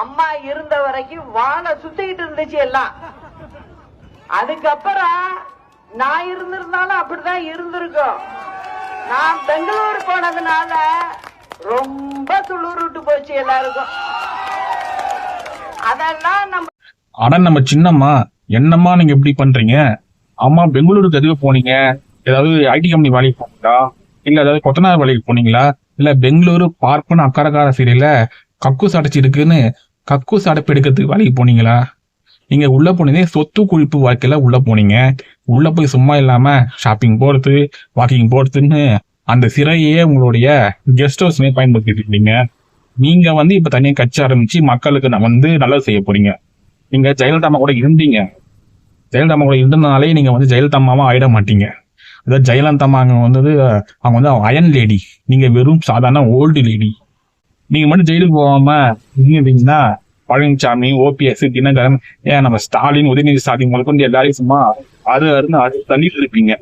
அம்மா இருந்த வரைக்கும் வாழை சுத்திக்கிட்டு இருந்துச்சு எல்லாம். அதுக்கப்புறம் நான் இருந்திருந்தாலும் அப்படிதான் இருந்திருக்கும். நான் பெங்களூர் போனதுனால ரொம்ப துளுருட்டு போச்சு எல்லாருக்கும். அதெல்லாம் நம்ம ஆனா நம்ம சின்னம்மா என்னம்மா நீங்க எப்படி பண்றீங்க? அம்மா பெங்களூருக்கு எதுக்கு போனீங்க? ஏதாவது ஐடி கம்பெனி வேலைக்கு போனீங்களா? இல்ல ஏதாவது கொத்தனார் வேலைக்கு போனீங்களா? இல்ல பெங்களூரு பார்ப்பன அக்கறக்கார சீரியல கக்கூஸ் அடைச்சி இருக்குன்னு கக்கூஸ் அடைப்பு எடுக்கிறதுக்கு வேலைக்கு போனீங்களா? நீங்க உள்ள போனதே சொத்து குழிப்பு வாழ்க்கையில உள்ள போனீங்க. உள்ள போய் சும்மா இல்லாம ஷாப்பிங் போறது, வாக்கிங் போறதுன்னு அந்த சிறையே உங்களுடைய கெஸ்ட் ஹவுஸ்மே பயன்படுத்திட்டு இருக்கீங்க. நீங்க இப்ப தனியா கட்சி ஆரம்பிச்சு மக்களுக்கு நல்லது செய்ய போறீங்க. நீங்க ஜெயலலிதா அம்மா கூட இருந்தீங்க. ஜெயலலிதா அம்மா கூட இருந்ததுனாலே நீங்க ஜெயலலிதா அம்மாவா ஆயிட மாட்டீங்க. அதாவது ஜெயலலிதா அம்மா அவங்க அயன் லேடி, நீங்க வெறும் சாதாரண ஓல்டு லேடி. நீங்க மட்டும் ஜெயிலுக்கு போகாம இருந்தீங்கன்னா பழனிசாமி, ஓபிஎஸ், தினகரன், நம்ம ஸ்டாலின், உதயநிதி ஸ்டாலின் முதற்கொண்டு எல்லாரையும் சும்மா அது தள்ளிட்டு இருப்பீங்க.